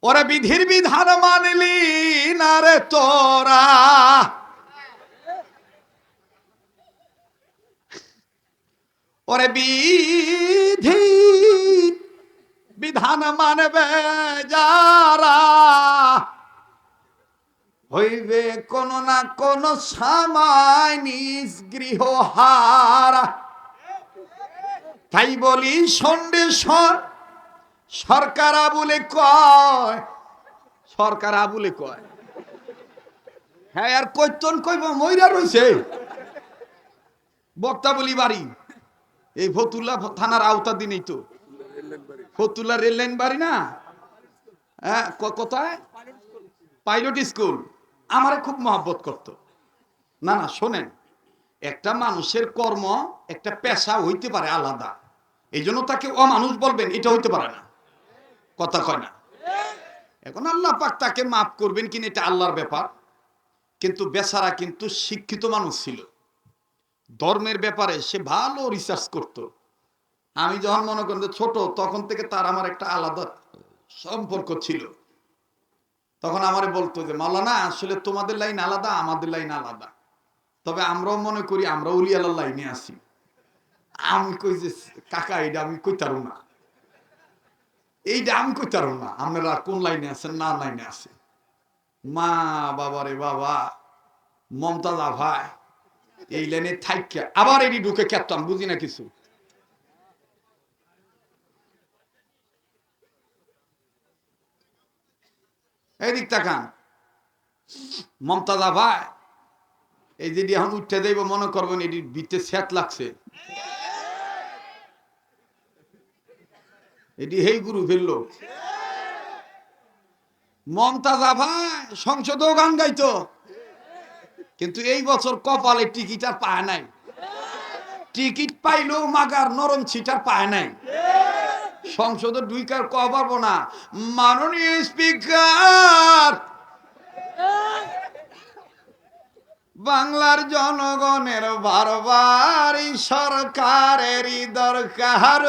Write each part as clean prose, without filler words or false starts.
ওরে বিধির বিধান মানলি না রে তোরা, ওরে বিধি বিধান মানবে যারা, হইবে কোন না কোন সময় নিজ গৃহ হারা। তাই বলি সন্দেশন সরকার আবুলে কয়, সরকার আবুলে কয়, হ্যাঁ আর কৈতন কইব মইরা রইছে। বক্তা বলি বাড়ি এই ফতুল্লা থানার আওতাধীনই তো, ফতুল্লা রেল লাইন বাড়ি না, হ্যাঁ কোথায় পাইলট স্কুল। আমারে খুব মহব্বত করত। না না শোনেন, একটা মানুষের কর্ম একটা পেশা হইতে পারে আলাদা, এই জন্য তাকে অমানুষ বলবেন এটা হইতে পারে না, কথা কয় না। এখন আল্লাহ পাক তাকে মাফ করবেন কিনা এটা আল্লাহর ব্যাপার, কিন্তু বেচারা কিন্তু শিক্ষিত মানুষ ছিল, ধর্মের ব্যাপারে সে ভালো রিসার্চ করত। আমি যখন মনে করেন ছোট তখন থেকে তার আমার একটা আলাদা সম্পর্ক ছিল। তখন আমারে বলতো যে মাওলানা আসলে তোমাদের লাইন আলাদা আমাদের লাইন আলাদা, তবে আমরাও মনে করি আমরা উলি আল্লাহর লাইনে আছি। আমি কই যে কাকা এইটা আমি কইতারু না, এইটা আমি কইতারু না, আপনারা কোন লাইনে আছেন না লাইনে আছে। মা বাবা রে বাবা, মমতাজ ভাই এই লাইনে থাইকা আবার এটি ঢুকে খেতাম, বুঝি না কিছু। এদিক তাকান, মমতাজা ভাই এই যে এখন উঠতে দেব মনে করবেন এটি বিতে স্যাত লাগছে, এটি হেই গুরু ফেললো। মমতাজা ভাই সংসদেও গান গাইতো, কিন্তু এই বছর কপালে টিকিট আর পায় নাই, টিকিট পাইলেও মাগার নরম ছিটার পায় নাই, সংসদে ঢুইকার কও পারবো না। মাননীয় স্পিকার, বাংলার জনগণের বারবারই সরকারেরই দরকার,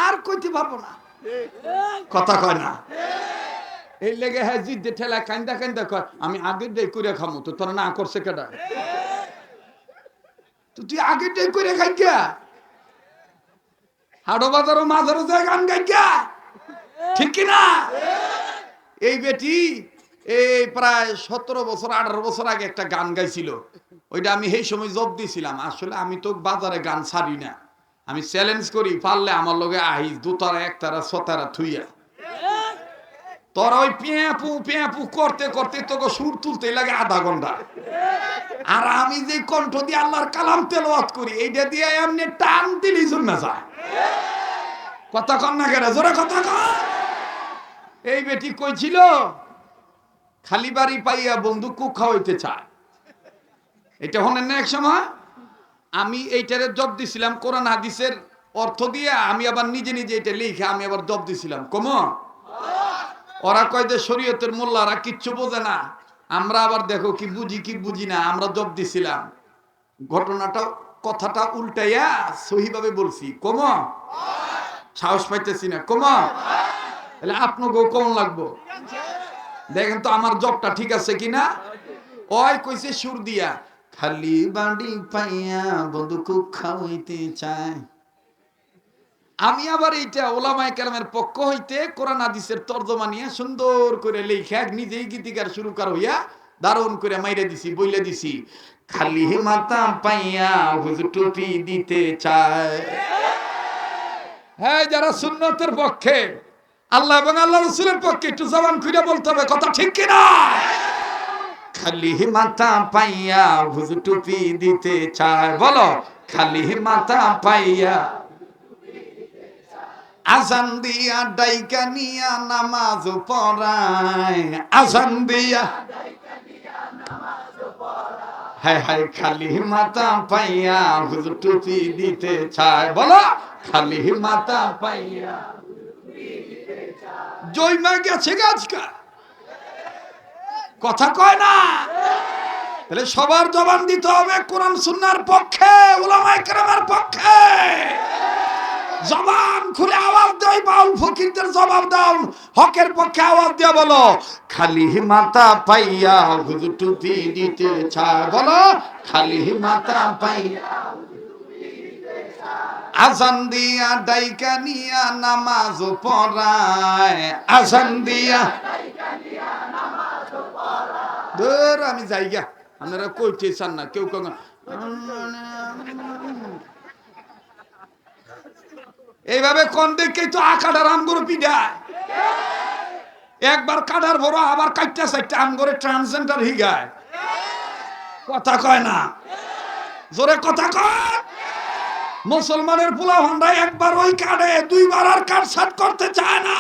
আর কইতে পারবো না, কথা কয় না। এই লেগে হ্যাঁ জিদ্দে ঠেলা কান্দা কান্দা কয় আমি আগের ডে করে খামো, তো তোরা না করছে কেডা? তো তুই আগের ডে করে খাই গা, হাড়ো বাজারও মাঝারও যায় গান গাই গা, ঠিক কিনা? এই বেটি এই প্রায় 17 বছর 18 বছর আগে একটা গান গাইছিল, ওইটা আমি সেই সময় জব দিয়েছিলাম। আসলে আমি তো বাজারে গান ছাড়ি না, আমি চ্যালেঞ্জ করি পারলে আমার লগে আহিস দুতারা একতারা ছতারা থুইয়া, তোরা ওই পেঁপু পেঁপু করতে করতে তোকে সুর তুলতে লাগে আধা ঘন্টা, আর আমি যে কণ্ঠ দিয়ে আল্লাহর কালাম তেলাওয়াত করি এইটা দিয়ে এমনি টান দিলি জন্মে যায়। কথা কন না কেন, জোরে কথা কন। এই বেটি কইছিল খালি বাড়ি পাইয়া বন্ধু কুক খাওয়াইতে চায়, এটা হলেন না এক সময়। আমি এইটারে জব দিছিলাম কোরআন হাদিসের অর্থ দিয়ে, আমি আবার নিজে নিজে এটা লিখে আমি আবার জব দিছিলাম। কম ওরা কয় যে শরীয়তের মোল্লারা কিচ্ছু বোঝে না, আমরা আবার দেখো কি বুঝি কি বুঝি না, আমরা জব দিছিলাম। ঘটনাটা কথাটা উল্টাইয়া সহিভাবে বলছি। কম সাহস পাইতেছি না, কম তাহলে আপনাকেও কম লাগবো। দেখেন তো আমার জবটা ঠিক আছে কিনা। ওই কইছে সুর দিয়া খালি বাড়ি পাইয়া বন্ধু কুক খাওয়াইতে চায়। আমি আবার এইটা ওলামায়ে কেরামের পক্ষ হইতে কোরআন হাদিসের তরজমা নিয়ে সুন্দর করে লেখা নিজেই গীতিকার সুরকার হইয়া দারুণ করে মাইরে দিছি, বইলে দিছি খালি মাথা পাইয়া হুজুর টুপি দিতে চায়। হ্যাঁ, যারা সুন্নতের পক্ষে, আল্লাহ এবং আল্লাহ রাসূলের পক্ষে একটু জবান খুলে বলতে হবে, কথা ঠিক কিনা? খালি মাথা পাইয়া হুজুর টুপি দিতে চায়, বলো খালি মাথা পাইয়া আজান দিয়া ডাইকা নিয়া নামাজ পড়ায়, আজান দিয়া হায় হায় খালি মাথা পাইয়া হুজুর টুপি দিতে চায়, বলো খালি মাথা পাইয়া। জয়মা গেছে গাছকা, কথা কয় না। তাহলে সবার জবান দিতে হবে কোরআন সুন্নাহর পক্ষে, উলামায়ে কেরামের পক্ষে। জবান খুলে আওয়াজ এই বাউল ফকিরদের জবাব দাও, হকের পক্ষে আওয়াজ দিয়া বলো, খালি মাথা পাইয়া হুজুর টুপি দিতে চায়। বলো, খালি মাথা পাইয়া আজান দিয়া ডাইকা নিয়া নামাজ পড়ায়, আজান দিয়া ধর আমি যাইগা, আপনারা কইতে চান না কেউ কেউ এইভাবে কোন দিকে তো আকাটার আম করে পিডায়, একবার কাটার বড় আবার কাটটা সাইটটা আম করে ট্রান্সজেন্ডার হিগায়, কথা কয় না, জোরে কথা কয়। মুসলমানের পোলা ভান্ডা একবার ওই কাটে, দুইবার আর কাট সাট করতে চায় না।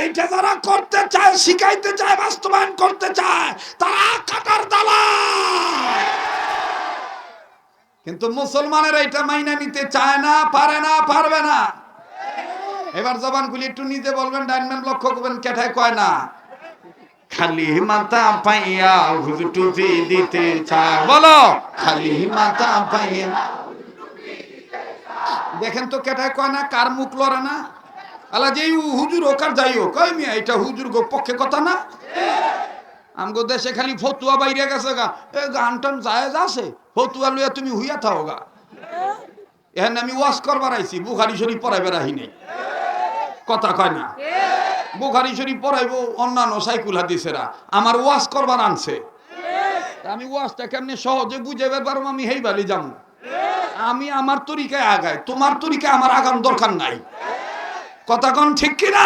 এইটা যারা করতে চায়, শিখাইতে চায়, বাস্তবায়ন করতে চায়, তারা কাটার দালাল। কিন্তু মুসলমানের এইটা মাইনা নিতে চায় না, পারে না, পারবে না। এবার জবানগুলি একটু নিজে বলবেন, ডাইনম্যান লক্ষ্য করবেন, কেঠায় কয় না, খালি মাথা পাইয়া হুজুর টুপি দিতে চায়। বলো, খালি মাথা পাইয়া। দেখেন তো কেঠায় কয় না, কার মুখ লড়ে না। আলা যেই হুজুর হোক আর যাই হোক, কই মিয়া এটা হুজুর পক্ষে কথা না। আমগো দেশে খালি ফতুয়া বাইরে গেছে গা, এ গান টান জায়েজ আছে, ফতুয়া লইয়া তুমি হুইয়া থাও গা। এখানে আমি ওয়াজ করবার আইছি, বুখারী শরীফ পড়াইবার আহি নাই, কথা কয় না। বুখারী শরীফ পড়াইবো অন্যান্য সাইকুল হাদিসেরা, আমার ওয়াজ করবার আনছে। আমি ওয়াজটা কেমনে সহজে বুঝাইবার পারবো, আমি হেই বালি যাবো। আমি আমার তরিকায় আগাই, তোমার তরিকায় আমার আগান দরকার নাই, কথা কোন ঠিক কিনা।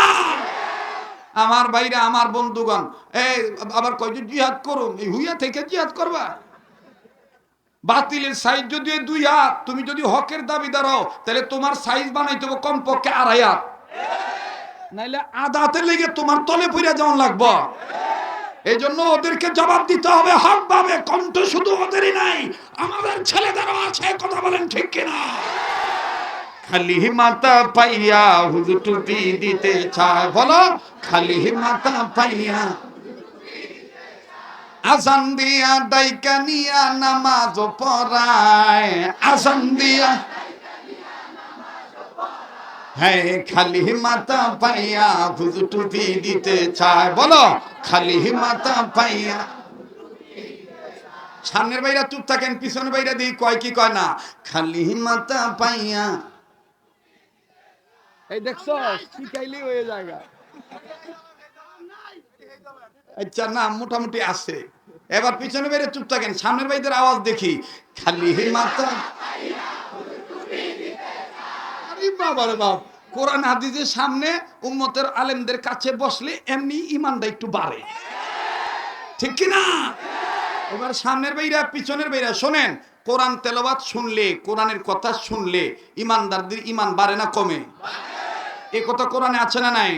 আমার ভাইরা, আমার বন্ধুগণ, এই আবার কয় যে জিহাদ করুন, এই হুইয়া থেকে জিহাদ করবা। বাতিলের সাইজ যদি 2 হাত, তুমি যদি হকের দাবিদার হও, তাহলে তোমার সাইজ বানাইতে হবে কমপক্ষে 2.5 হাত, নাইলে আদাতে লেগে তোমার তলে পড়ে যেমন লাগবো। এই জন্য ওদেরকে জবাব দিতে হবে হক ভাবে। কণ্ঠ শুধু ওদেরই নাই, আমাদের ছেলেদেরও আছে, কথা বলেন ঠিক কিনা। খালি মাথা পাইয়া হুজুর টুপি দিতে চায়। বলো, খালি মাথা পাইয়া আজান দিয়া ডাইকা নিয়া নামাজ পড়ায়, আজান দিয়া হ্যাঁ, খালি মাথা পাইয়া হুজুর টুপি দিতে চায়। বলো, খালি মাথা পাইয়া। সামনের বাইরা চুপ থাকেন, পিছনের বাইরা দিই কয় কি কয় না, খালি মাথা পাইয়া। এই দেখছো, শিখাইলেই হয়ে জায়গা। আচ্ছা না, মোটামুটি আছে। এবার পিছনে বাইরে চুপ থাকেন, সামনের বাইদের আওয়াজ দেখি, খালি মাথা। আরে বাবা রে বাপ, কোরআন হাদিসের সামনে উম্মতের আলেমদের কাছে বসলে এমনি ইমানটা একটু বাড়ে, ঠিক কি না। এবার সামনের বাইরা পিছনের বাইরা শোনেন, কোরআন তেলাওয়াত শুনলে, কোরআনের কথা শুনলে ইমানদারদের ইমান বাড়ে না কমে? এই কথা কোরআনে আছে না নাই?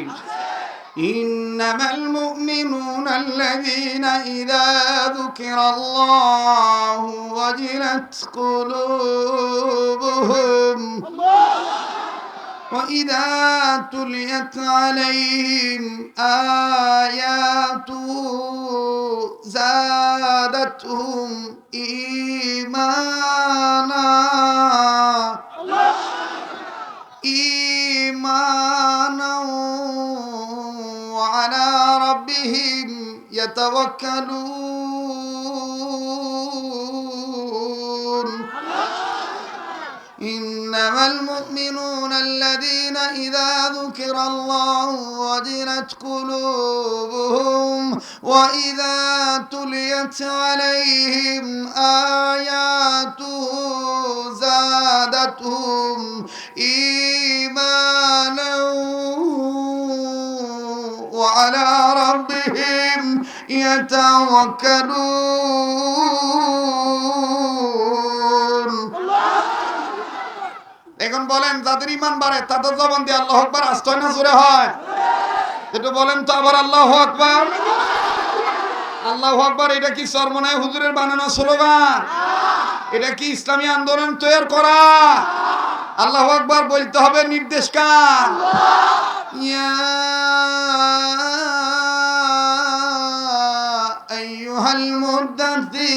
ইন্নামাল মুমিনুনা আল্লাযীনা ইযা যুকিরাল্লাহু ওয়াজিলাত কুলুবুহুম وإذا تليت عليهم آياته زادتهم إيمانا وعلى ربهم يتوكلون. إنما المؤمنون الذين إذا ذكر الله وجلت قلوبهم وإذا تليت عليهم آياته زادتهم إيمانا وعلى ربهم يتوكلون. এখন বলেন, যাদের ইমান বাড়ে তাদের জবান দিয়ে আল্লাহু আকবার আসতে হয় না জোরে হয়? একটু বলেন তো আবার আল্লাহু আকবার। আল্লাহু আকবার এটা কি চরমনায় হুজুরের বানানো স্লোগান? এটা কি ইসলামী আন্দোলন তৈরি করা? আল্লাহু আকবার বলতে হবে নির্দেশ কার? ইয়া আইয়ুহাল মুদাথথির